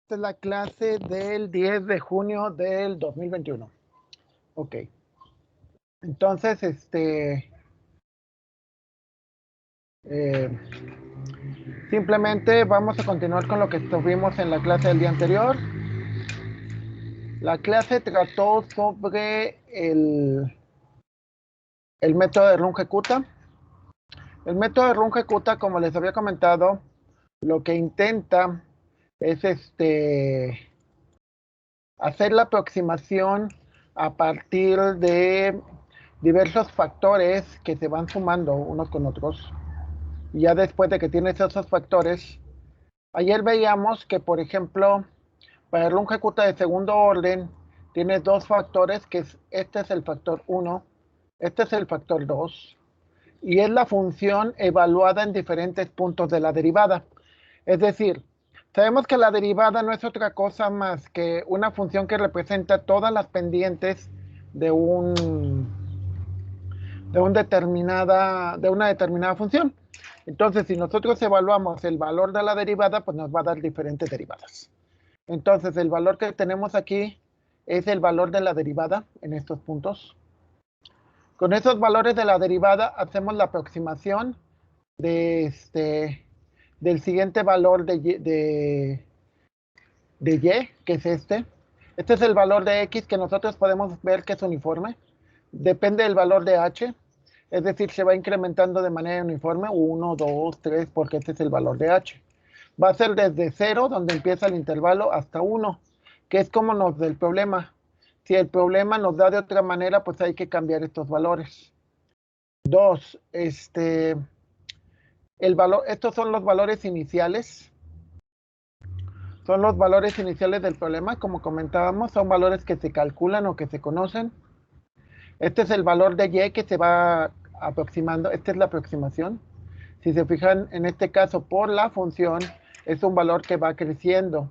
Esta es la clase del 10 de junio del 2021. Ok. Entonces, simplemente vamos a continuar con lo que estuvimos en la clase del día anterior. La clase trató sobre el método de Runge-Kutta. El método de Runge-Kutta, como les había comentado, lo que intenta es hacer la aproximación a partir de diversos factores que se van sumando unos con otros. Y ya después de que tienes esos factores, ayer veíamos que, por ejemplo, para el Runge-Kutta de segundo orden, tienes dos factores, que este es el factor 1, este es el factor 2, y es la función evaluada en diferentes puntos de la derivada. Es decir, sabemos que la derivada no es otra cosa más que una función que representa todas las pendientes de una determinada función. Entonces, si nosotros evaluamos el valor de la derivada, pues nos va a dar diferentes derivadas. Entonces, el valor que tenemos aquí es el valor de la derivada en estos puntos. Con esos valores de la derivada hacemos la aproximación del siguiente valor de y, que es este. Este es el valor de x que nosotros podemos ver que es uniforme. Depende del valor de h. Es decir, se va incrementando de manera uniforme, 1, 2, 3, porque este es el valor de h. Va a ser desde 0, donde empieza el intervalo, hasta 1, que es como nos da el problema. Si el problema nos da de otra manera, pues hay que cambiar estos valores. 2, estos son los valores iniciales. Son los valores iniciales del problema, como comentábamos, son valores que se calculan o que se conocen. Este es el valor de y que se va aproximando, esta es la aproximación. Si se fijan, en este caso, por la función, es un valor que va creciendo.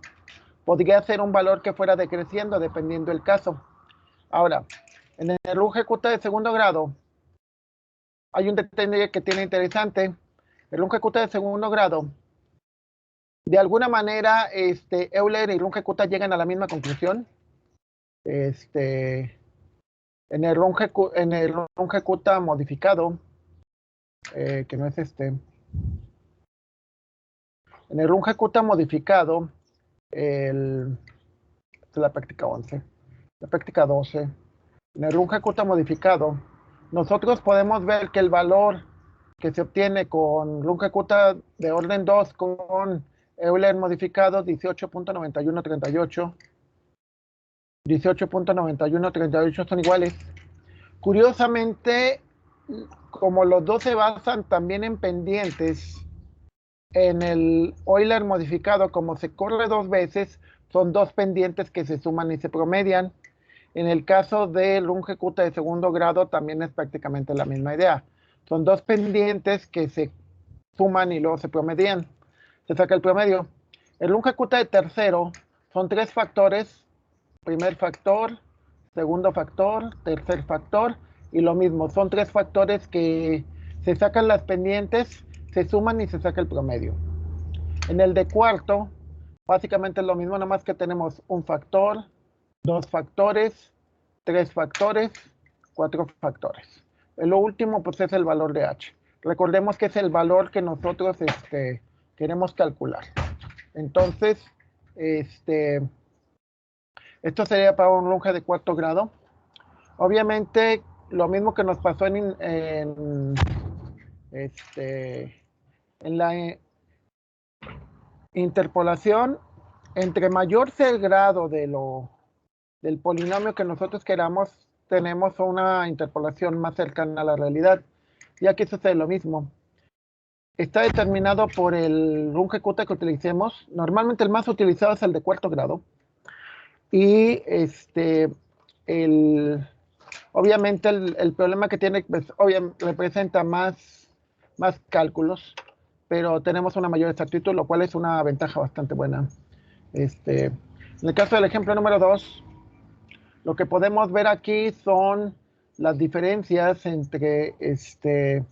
Podría ser un valor que fuera decreciendo, dependiendo del caso. Ahora, en el Runge-Kutta de segundo grado, hay un detalle que tiene interesante. El Runge-Kutta de segundo grado, de alguna manera, Euler y Runge-Kutta llegan a la misma conclusión. En el Runge-Kutta modificado, que no es en el Runge-Kutta modificado, es la práctica 11, la práctica 12, en el Runge-Kutta modificado, nosotros podemos ver que el valor que se obtiene con Runge-Kutta de orden 2 con Euler modificado 18.9138, 18.9138 son iguales. Curiosamente, como los dos se basan también en pendientes, en el Euler modificado, como se corre dos veces, son dos pendientes que se suman y se promedian. En el caso del Runge-Kutta de segundo grado también es prácticamente la misma idea. Son dos pendientes que se suman y luego se promedian. Se saca el promedio. El Runge-Kutta de tercero son tres factores. Primer factor, segundo factor, tercer factor. Y lo mismo, son tres factores que se sacan las pendientes, se suman y se saca el promedio. En el de cuarto, básicamente es lo mismo, nada más que tenemos un factor, dos factores, tres factores, cuatro factores. Lo último, pues, es el valor de h. Recordemos que es el valor que nosotros queremos calcular. Entonces, esto sería para un Runge de cuarto grado. Obviamente, lo mismo que nos pasó en la interpolación, entre mayor sea el grado del polinomio que nosotros queramos, tenemos una interpolación más cercana a la realidad. Y aquí sucede lo mismo. Está determinado por el Runge-Kutta que utilicemos. Normalmente el más utilizado es el de cuarto grado. Y obviamente el problema que tiene, pues, obviamente representa más cálculos, pero tenemos una mayor exactitud, lo cual es una ventaja bastante buena. En el caso del ejemplo número 2, lo que podemos ver aquí son las diferencias entre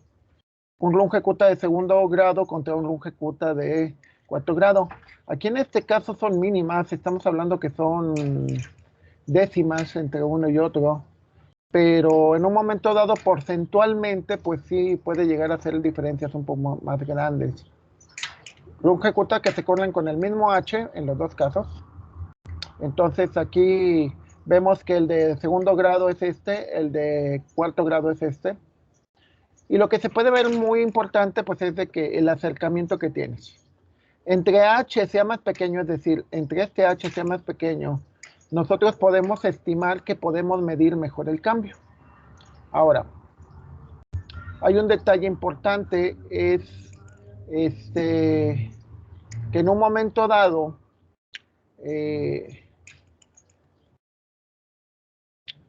un Runge-Kutta de segundo grado contra un Runge-Kutta de cuarto grado. Aquí en este caso son mínimas, estamos hablando que son décimas entre uno y otro, pero en un momento dado porcentualmente, pues sí puede llegar a ser diferencias un poco más grandes. Run ejecuta que se corren con el mismo H en los dos casos. Entonces aquí vemos que el de segundo grado es este, el de cuarto grado es este. Y lo que se puede ver muy importante pues es de que el acercamiento que tienes. Entre H sea más pequeño, es decir, entre este H sea más pequeño, nosotros podemos estimar que podemos medir mejor el cambio. Ahora, hay un detalle importante, es que en un momento dado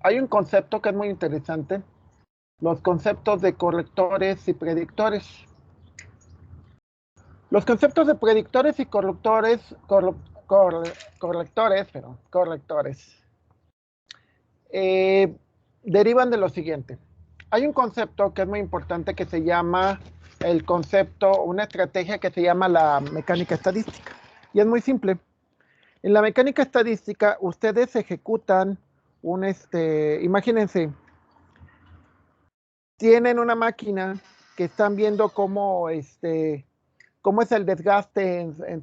hay un concepto que es muy interesante, los conceptos de correctores y predictores. Los conceptos de predictores y correctores, derivan de lo siguiente. Hay un concepto que es muy importante que se llama el concepto, una estrategia que se llama la mecánica estadística. Y es muy simple. En la mecánica estadística, ustedes ejecutan imagínense, tienen una máquina que están viendo cómo es el desgaste en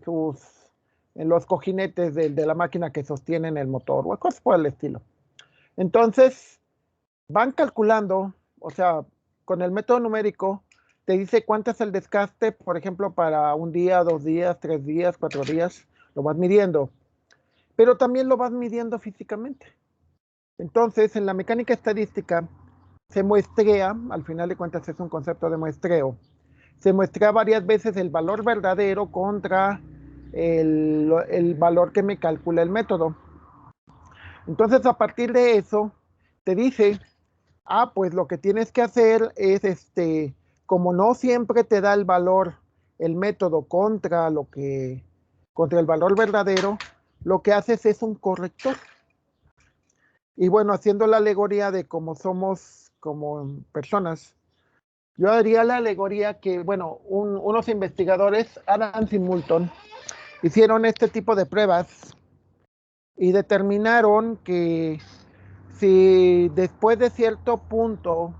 los cojinetes de la máquina que sostienen el motor, o cosas por el estilo. Entonces, van calculando, o sea, con el método numérico, te dice cuánto es el desgaste, por ejemplo, para un día, 2 días, 3 días, 4 días, lo vas midiendo. Pero también lo vas midiendo físicamente. Entonces, en la mecánica estadística, se muestrea, al final de cuentas es un concepto de muestreo, se muestra varias veces el valor verdadero contra el valor que me calcula el método. Entonces, a partir de eso, te dice, pues lo que tienes que hacer es, como no siempre te da el valor, el método contra el valor verdadero, lo que haces es un corrector. Y bueno, haciendo la alegoría de cómo somos como personas, yo haría la alegoría que, bueno, unos investigadores, Adams y Moulton, hicieron este tipo de pruebas y determinaron que si después de cierto punto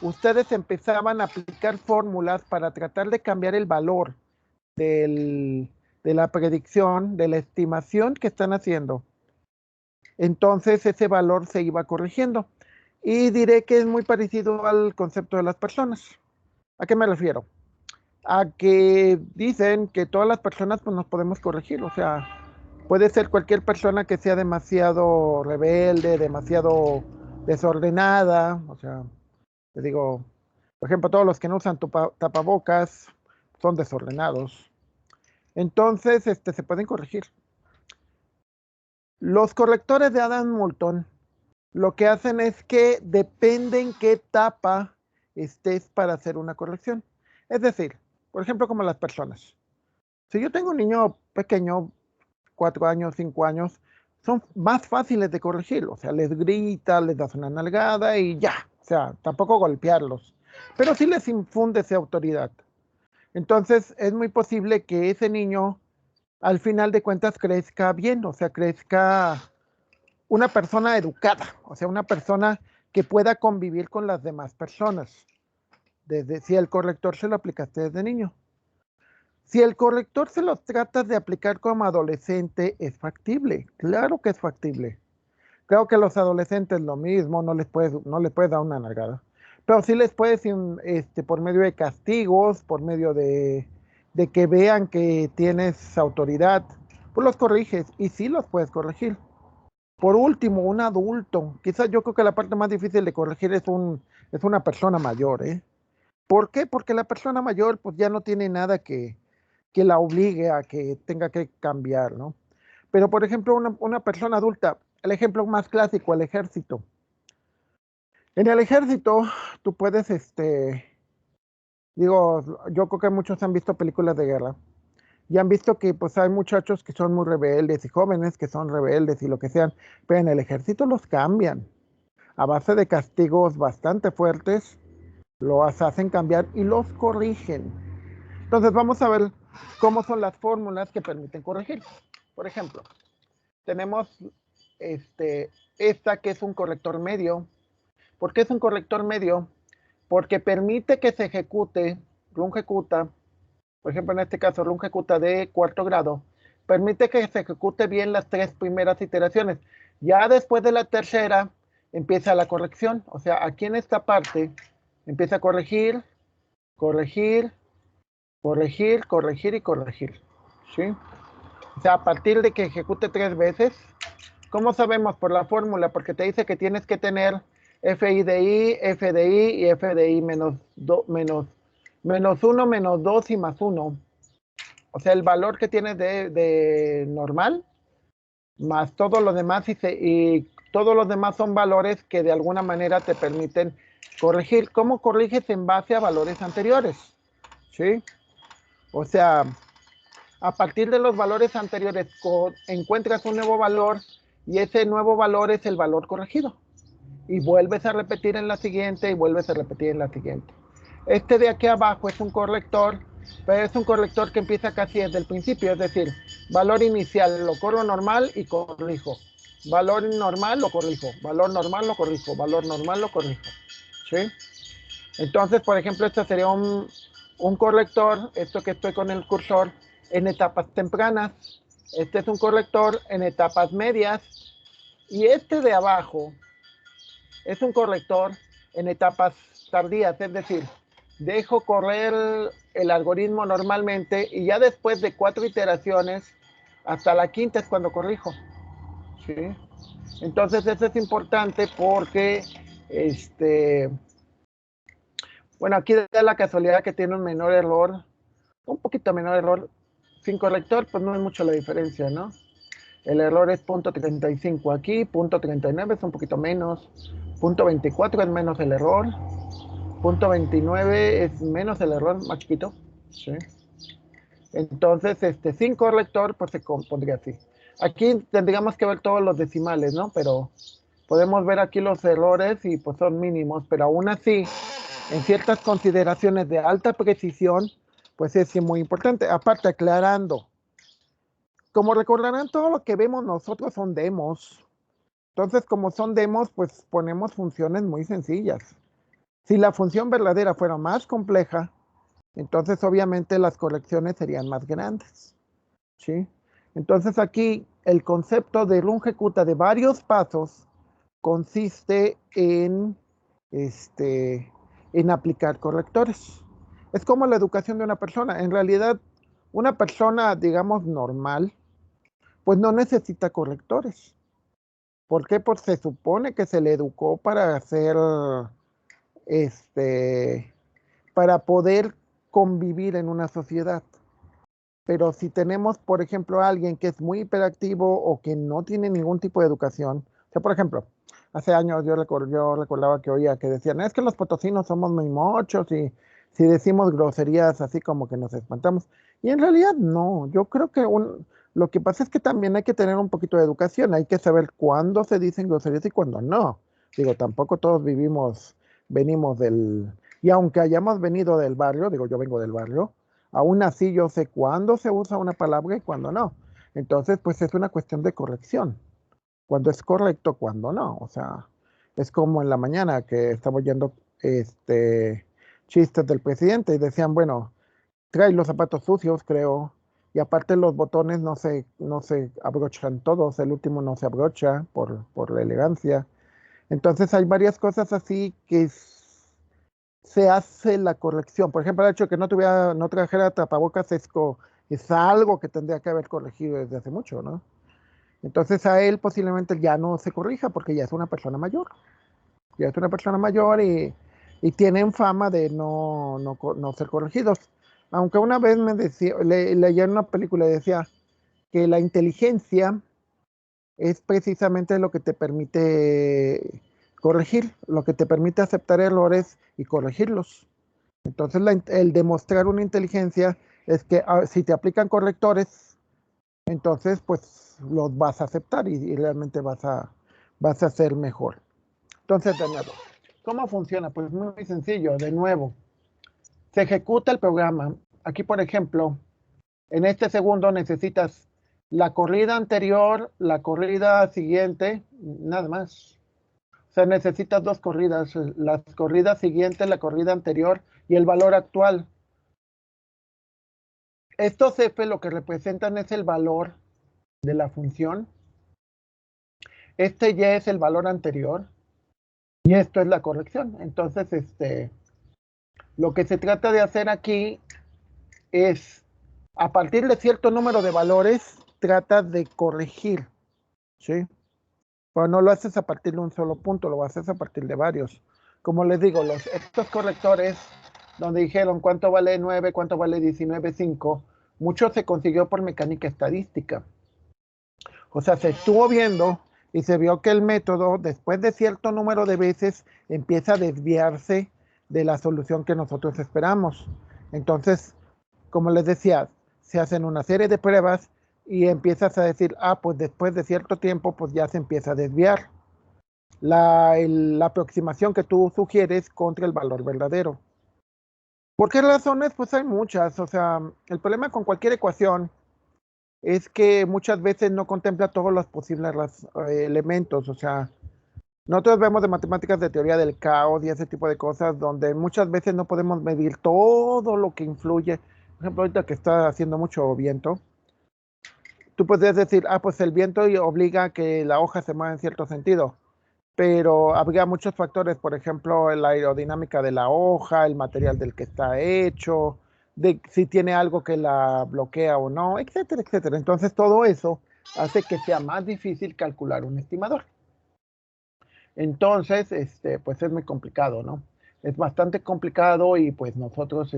ustedes empezaban a aplicar fórmulas para tratar de cambiar el valor de la predicción, de la estimación que están haciendo, entonces ese valor se iba corrigiendo. Y diré que es muy parecido al concepto de las personas. ¿A qué me refiero? A que dicen que todas las personas pues, nos podemos corregir. O sea, puede ser cualquier persona que sea demasiado rebelde, demasiado desordenada. O sea, te digo, por ejemplo, todos los que no usan tapabocas son desordenados. Entonces, se pueden corregir. Los correctores de Adam Moulton lo que hacen es que depende en qué etapa estés para hacer una corrección. Es decir, por ejemplo, como las personas. Si yo tengo un niño pequeño, 4 años, 5 años, son más fáciles de corregir. O sea, les gritas, les das una nalgada y ya. O sea, tampoco golpearlos. Pero sí les infundes autoridad. Entonces, es muy posible que ese niño, al final de cuentas, crezca bien. O sea, crezca una persona educada, o sea, una persona que pueda convivir con las demás personas. Si el corrector se lo aplicaste desde niño. Si el corrector se lo tratas de aplicar como adolescente, es factible. Claro que es factible. Creo que los adolescentes lo mismo, no les puedes dar una nalgada. Pero sí les puedes, por medio de castigos, por medio de que vean que tienes autoridad, pues los corriges y sí los puedes corregir. Por último, un adulto. Quizás yo creo que la parte más difícil de corregir es una persona mayor, ¿eh? ¿Por qué? Porque la persona mayor pues ya no tiene nada que la obligue a que tenga que cambiar, ¿no? Pero por ejemplo, una persona adulta, el ejemplo más clásico, el ejército. En el ejército tú puedes, yo creo que muchos han visto películas de guerra y han visto que pues hay muchachos que son muy rebeldes y jóvenes que son rebeldes y lo que sean, pero en el ejército los cambian a base de castigos bastante fuertes, los hacen cambiar y los corrigen. Entonces vamos a ver cómo son las fórmulas que permiten corregir. Por ejemplo, tenemos esta que es un corrector medio. ¿Por qué es un corrector medio? Porque permite que se ejecute, rungecuta, por ejemplo en este caso rungecuta de cuarto grado, permite que se ejecute bien las 3 primeras iteraciones. Ya después de la tercera empieza la corrección, o sea, aquí en esta parte empieza a corregir, corregir, corregir, corregir y corregir, ¿sí? O sea, a partir de que ejecute 3 veces, ¿cómo sabemos? Por la fórmula, porque te dice que tienes que tener FI de I, F de I y F de I menos 1, menos 2 y más 1. O sea, el valor que tienes de normal, más todos los demás, y todos los demás son valores que de alguna manera te permiten corregir. ¿Cómo corriges? En base a valores anteriores, ¿sí? O sea, a partir de los valores anteriores encuentras un nuevo valor y ese nuevo valor es el valor corregido. Y vuelves a repetir en la siguiente y vuelves a repetir en la siguiente. Este de aquí abajo es un corrector, pero es un corrector que empieza casi desde el principio, es decir, valor inicial lo corro normal y corrijo. Valor normal lo corrijo, valor normal lo corrijo, valor normal lo corrijo. ¿Sí? Entonces, por ejemplo, este sería un corrector, esto que estoy con el cursor, en etapas tempranas. Este es un corrector en etapas medias. Y este de abajo es un corrector en etapas tardías, es decir, dejo correr el algoritmo normalmente y ya después de 4 iteraciones, hasta la quinta es cuando corrijo. ¿Sí? Entonces eso es importante porque, bueno, aquí da la casualidad que tiene un menor error, un poquito menor error. Sin corrector, pues no es mucho la diferencia, ¿no? El error es 0.35 aquí, 0.39 es un poquito menos, 0.24 es menos el error, 0.29 es menos el error, más chiquito. ¿Sí? Entonces, sin corrector, pues se compondría así. Aquí tendríamos que ver todos los decimales, ¿no? Pero podemos ver aquí los errores y pues son mínimos, pero aún así, en ciertas consideraciones de alta precisión, pues es muy importante. Aparte, aclarando, como recordarán, todo lo que vemos nosotros son demos. Entonces, como son demos, pues ponemos funciones muy sencillas. Si la función verdadera fuera más compleja, entonces obviamente las correcciones serían más grandes. ¿Sí? Entonces aquí el concepto de rungecuta de varios pasos consiste en aplicar correctores. Es como la educación de una persona. En realidad, una persona, digamos, normal, pues no necesita correctores. ¿Por qué? Pues se supone que se le educó para hacer, para poder convivir en una sociedad. Pero si tenemos, por ejemplo, a alguien que es muy hiperactivo o que no tiene ningún tipo de educación, o sea, por ejemplo, hace años yo recordaba que oía que decían, es que los potosinos somos muy mochos y si decimos groserías así como que nos espantamos. Y en realidad no, yo creo que lo que pasa es que también hay que tener un poquito de educación, hay que saber cuándo se dicen groserías y cuándo no. Digo, tampoco todos venimos y aunque hayamos venido del barrio, digo, yo vengo del barrio, aún así yo sé cuándo se usa una palabra y cuándo no. Entonces, pues es una cuestión de corrección. Cuándo es correcto, cuándo no. O sea, es como en la mañana que estaba oyendo chistes del presidente y decían, bueno, trae los zapatos sucios, creo, y aparte los botones no se abrochan todos, el último no se abrocha por la elegancia. Entonces hay varias cosas así que se hace la corrección. Por ejemplo, el hecho de que no trajera tapabocas es algo que tendría que haber corregido desde hace mucho, ¿no? Entonces a él posiblemente ya no se corrija porque ya es una persona mayor. Ya es una persona mayor y tienen fama de no ser corregidos. Aunque una vez me decía, leía en una película y decía que la inteligencia es precisamente lo que te permite corregir, lo que te permite aceptar errores y corregirlos. Entonces, el demostrar una inteligencia es que si te aplican correctores, entonces pues los vas a aceptar y realmente vas a ser mejor. Entonces, de nuevo, ¿cómo funciona? Pues muy sencillo, de nuevo. Se ejecuta el programa. Aquí, por ejemplo, En este segundo necesitas la corrida anterior, la corrida siguiente, nada más. O sea, necesitas dos corridas, la corrida siguiente, la corrida anterior y el valor actual. Estos F lo que representan es el valor de la función. Este Y es el valor anterior. Y esto es la corrección. Entonces, lo que se trata de hacer aquí es, a partir de cierto número de valores, trata de corregir, ¿sí? Pero no lo haces a partir de un solo punto, lo haces a partir de varios. Como les digo, estos correctores, donde dijeron cuánto vale 9, cuánto vale 19,5, mucho se consiguió por mecánica estadística. O sea, se estuvo viendo y se vio que el método, después de cierto número de veces, empieza a desviarse de la solución que nosotros esperamos. Entonces, como les decía, se hacen una serie de pruebas y empiezas a decir, pues después de cierto tiempo, pues ya se empieza a desviar la aproximación que tú sugieres contra el valor verdadero. ¿Por qué razones? Pues hay muchas. O sea, el problema con cualquier ecuación es que muchas veces no contempla todos los posibles elementos. O sea, nosotros vemos de matemáticas de teoría del caos y ese tipo de cosas donde muchas veces no podemos medir todo lo que influye. Por ejemplo, ahorita que está haciendo mucho viento, tú podrías decir, pues el viento obliga a que la hoja se mueva en cierto sentido, pero habría muchos factores, por ejemplo, la aerodinámica de la hoja, el material del que está hecho, de si tiene algo que la bloquea o no, etcétera, etcétera. Entonces todo eso hace que sea más difícil calcular un estimador. Entonces, pues es muy complicado, ¿no? Es bastante complicado y pues nosotros,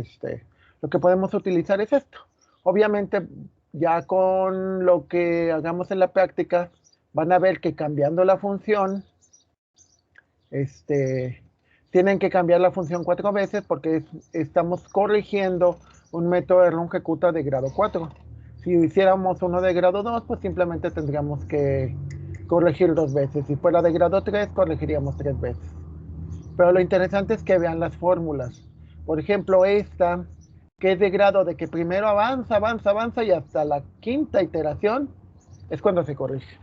lo que podemos utilizar es esto. Obviamente, ya con lo que hagamos en la práctica, van a ver que cambiando la función, tienen que cambiar la función 4 veces porque estamos corrigiendo un método de longitud de grado 4. Si hiciéramos uno de grado 2, pues simplemente tendríamos que corregir 2 veces. Si fuera de grado 3, corregiríamos 3 veces. Pero lo interesante es que vean las fórmulas. Por ejemplo, esta, que es de grado de que primero avanza, avanza, avanza y hasta la quinta iteración es cuando se corrige.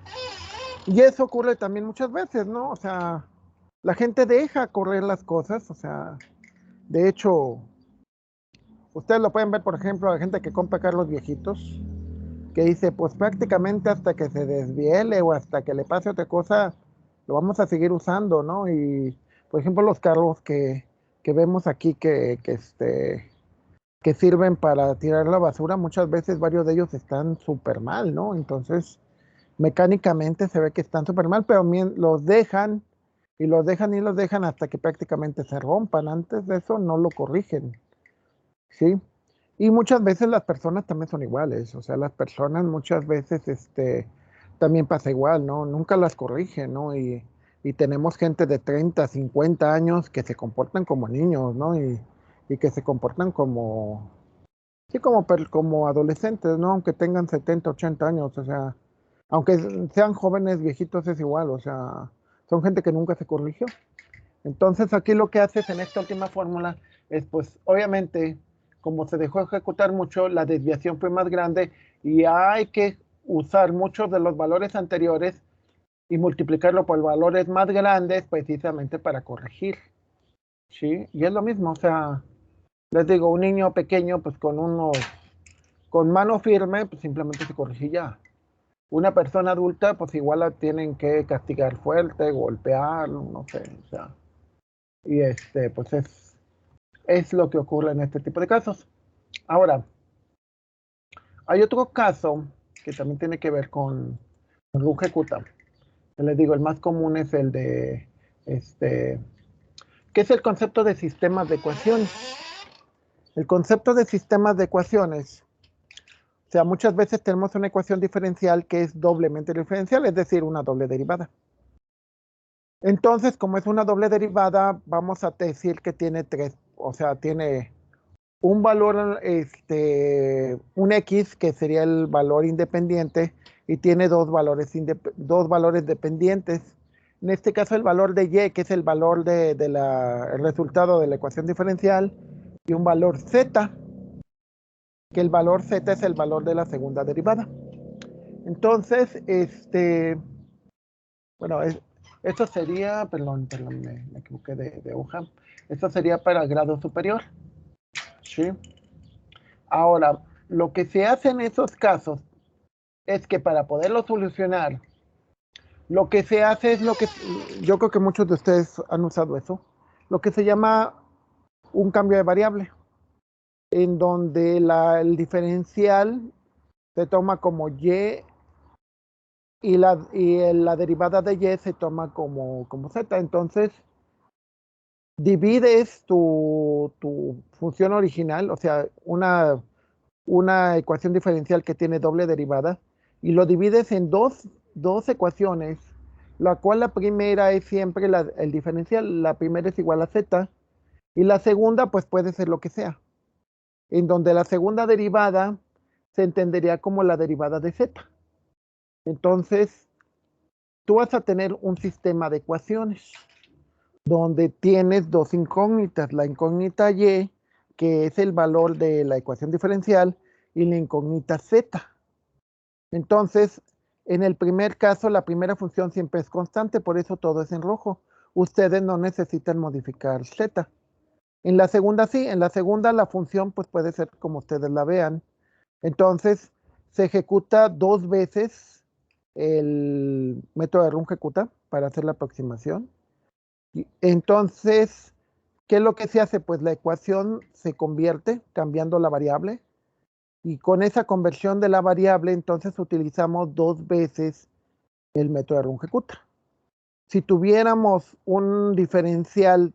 Y eso ocurre también muchas veces, ¿no? O sea, la gente deja correr las cosas, o sea, de hecho, ustedes lo pueden ver, por ejemplo, la gente que compra carros viejitos, que dice, pues prácticamente hasta que se desviele o hasta que le pase otra cosa, lo vamos a seguir usando, ¿no? Y, por ejemplo, los carros que vemos aquí que sirven para tirar la basura, muchas veces varios de ellos están súper mal, ¿no? Entonces, mecánicamente se ve que están súper mal, pero los dejan y los dejan y los dejan hasta que prácticamente se rompan. Antes de eso no lo corrigen, ¿sí? Y muchas veces las personas también son iguales, o sea, las personas muchas veces también pasa igual, ¿no? Nunca las corrigen, ¿no? Y tenemos gente de 30, 50 años que se comportan como niños, ¿no? Y que se comportan como, sí, como adolescentes, ¿no? Aunque tengan 70, 80 años, o sea, aunque sean jóvenes, viejitos, es igual, o sea, son gente que nunca se corrigió. Entonces aquí lo que haces en esta última fórmula es, pues, obviamente, como se dejó ejecutar mucho, la desviación fue más grande y hay que usar muchos de los valores anteriores y multiplicarlo por valores más grandes precisamente para corregir, ¿sí? Y es lo mismo, o sea, les digo, un niño pequeño, pues con mano firme, pues simplemente se corrige ya. Una persona adulta, pues igual la tienen que castigar fuerte, golpear, no sé, o sea, y pues es lo que ocurre en este tipo de casos. Ahora, hay otro caso que también tiene que ver con Runge-Kutta. Les digo, el más común es el de, ¿qué es el concepto de sistemas de ecuaciones? El concepto de sistemas de ecuaciones, o sea, muchas veces tenemos una ecuación diferencial que es doblemente diferencial, es decir, una doble derivada. Entonces, como es una doble derivada, vamos a decir que tiene tres, o sea, tiene un valor, un X, que sería el valor independiente, y tiene dos valores dependientes. En este caso, el valor de Y, que es el valor el resultado de la ecuación diferencial, y un valor Z. que el valor z es el valor de la segunda derivada. Entonces, bueno, esto sería, perdón, me equivoqué de hoja. Esto sería para el grado superior. ¿Sí? Ahora, lo que se hace en esos casos es que para poderlo solucionar, lo que se hace es lo que, yo creo que muchos de ustedes han usado eso, lo que se llama un cambio de variable, en donde el diferencial se toma como y la derivada de y se toma como z. Entonces, divides tu función original, o sea, una ecuación diferencial que tiene doble derivada, y lo divides en dos ecuaciones, la cual la primera es siempre el diferencial, la primera es igual a z, y la segunda pues puede ser lo que sea, en donde la segunda derivada se entendería como la derivada de z. Entonces, tú vas a tener un sistema de ecuaciones donde tienes dos incógnitas, la incógnita y, que es el valor de la ecuación diferencial, y la incógnita z. Entonces, en el primer caso, la primera función siempre es constante, por eso todo es en rojo. Ustedes no necesitan modificar z. En la segunda sí, en la segunda la función pues puede ser como ustedes la vean. Entonces, se ejecuta dos veces el método de Runge-Kutta para hacer la aproximación. Entonces, ¿qué es lo que se hace? Pues la ecuación se convierte cambiando la variable, y con esa conversión de la variable entonces utilizamos dos veces el método de Runge-Kutta. Si tuviéramos un diferencial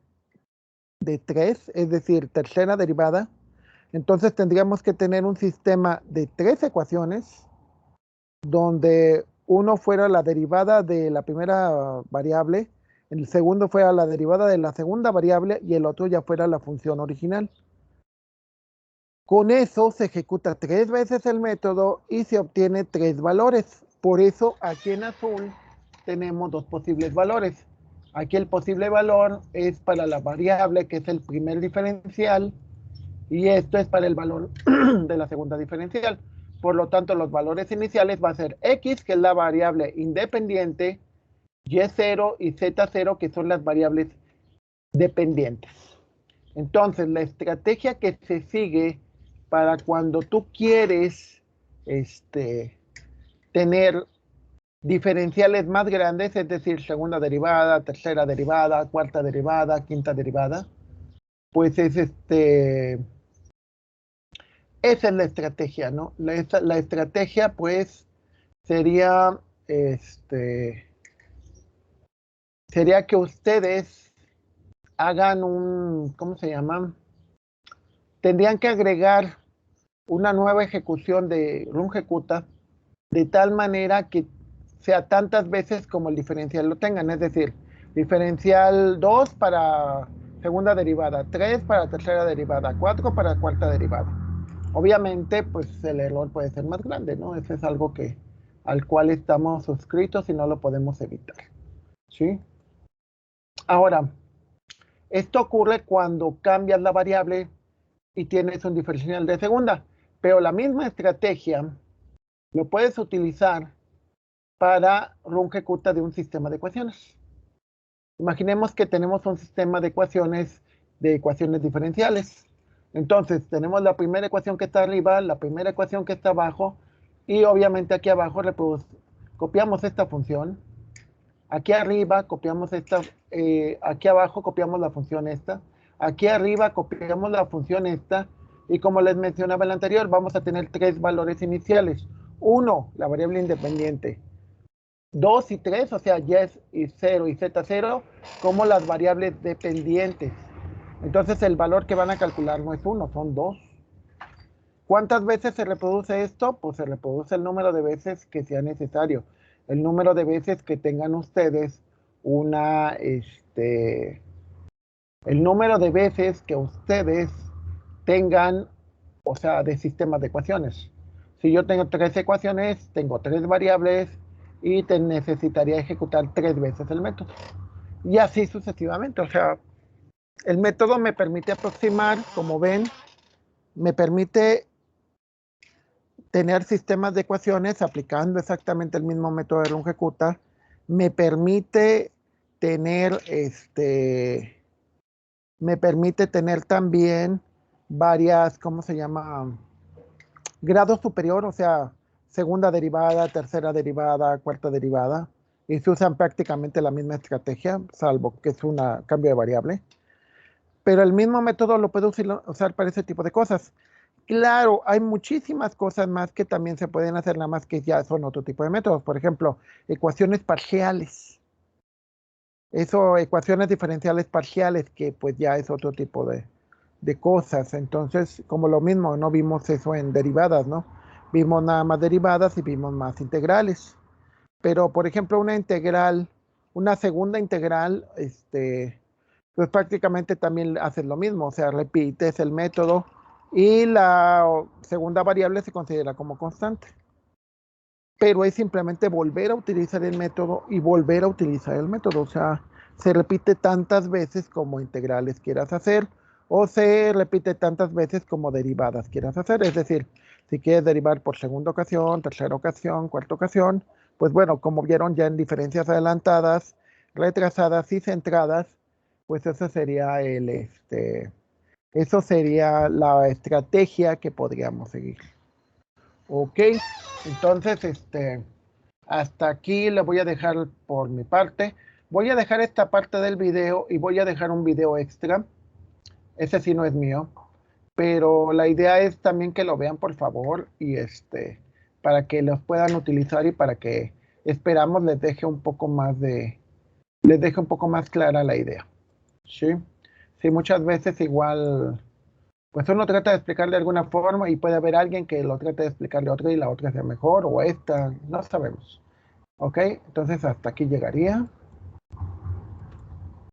de 3, es decir, tercera derivada, entonces tendríamos que tener un sistema de 3 ecuaciones donde uno fuera la derivada de la primera variable, el segundo fuera la derivada de la segunda variable y el otro ya fuera la función original. Con eso se ejecuta 3 veces el método y se obtiene 3 valores. Por eso aquí en azul tenemos dos posibles valores. Aquí el posible valor es para la variable que es el primer diferencial, y esto es para el valor de la segunda diferencial. Por lo tanto, los valores iniciales va a ser x, que es la variable independiente, y0 y z0, que son las variables dependientes. Entonces, la estrategia que se sigue para cuando tú quieres tener diferenciales más grandes, es decir, segunda derivada, tercera derivada, cuarta derivada, quinta derivada, pues es esa es la estrategia, ¿no? La estrategia, pues, sería, sería que ustedes hagan ¿cómo se llama? Tendrían que agregar una nueva ejecución de Runge-Kutta de tal manera que sea tantas veces como el diferencial lo tengan, es decir, diferencial 2 para segunda derivada, 3 para tercera derivada, 4 para cuarta derivada. Obviamente, pues el error puede ser más grande, ¿no? Eso es algo al cual estamos suscritos y no lo podemos evitar, ¿sí? Ahora, esto ocurre cuando cambias la variable y tienes un diferencial de segunda, pero la misma estrategia lo puedes utilizar para Runge-Kutta de un sistema de ecuaciones. Imaginemos que tenemos un sistema de ecuaciones diferenciales. Entonces, tenemos la primera ecuación que está arriba, la primera ecuación que está abajo, y obviamente aquí abajo copiamos esta función. Aquí arriba copiamos aquí abajo copiamos la función esta. Aquí arriba copiamos la función esta. Y como les mencionaba en el anterior, vamos a tener 3 valores iniciales. 1, la variable independiente. 2 y 3, o sea, y 0 y z0, como las variables dependientes. Entonces el valor que van a calcular no es 1, son 2. ¿Cuántas veces se reproduce esto? Pues se reproduce el número de veces que sea necesario. El número de veces que tengan ustedes el número de veces que ustedes tengan, o sea, de sistemas de ecuaciones. Si yo tengo 3 ecuaciones, tengo 3 variables y necesitaría ejecutar 3 veces el método. Y así sucesivamente. O sea, el método me permite aproximar, como ven, me permite tener sistemas de ecuaciones aplicando exactamente el mismo método de Runge-Kutta me permite tener también varias, ¿cómo se llama? Grado superior, o sea, segunda derivada, tercera derivada, cuarta derivada, y se usan prácticamente la misma estrategia, salvo que es un cambio de variable. Pero el mismo método lo puedo usar para ese tipo de cosas. Claro, hay muchísimas cosas más que también se pueden hacer, nada más que ya son otro tipo de métodos. Por ejemplo, ecuaciones parciales. Eso, ecuaciones diferenciales parciales, que pues ya es otro tipo de cosas. Entonces, como lo mismo, no vimos eso en derivadas, ¿no? Vimos nada más derivadas y vimos más integrales. Pero, por ejemplo, una integral, una segunda integral, pues prácticamente también haces lo mismo, o sea, repites el método y la segunda variable se considera como constante. Pero es simplemente volver a utilizar el método y volver a utilizar el método, o sea, se repite tantas veces como integrales quieras hacer o se repite tantas veces como derivadas quieras hacer, es decir, si quieres derivar por segunda ocasión, tercera ocasión, cuarta ocasión, pues bueno, como vieron ya en diferencias adelantadas, retrasadas y centradas, pues eso sería la estrategia que podríamos seguir. Ok, entonces, hasta aquí le voy a dejar por mi parte. Voy a dejar esta parte del video y voy a dejar un video extra. Ese sí no es mío, pero la idea es también que lo vean por favor y para que los puedan utilizar y para que esperamos les deje un poco más clara la idea. ¿Sí? Sí, muchas veces igual, pues uno trata de explicar de alguna forma y puede haber alguien que lo trate de explicar de otra y la otra sea mejor o esta, no sabemos. Ok, entonces hasta aquí llegaría.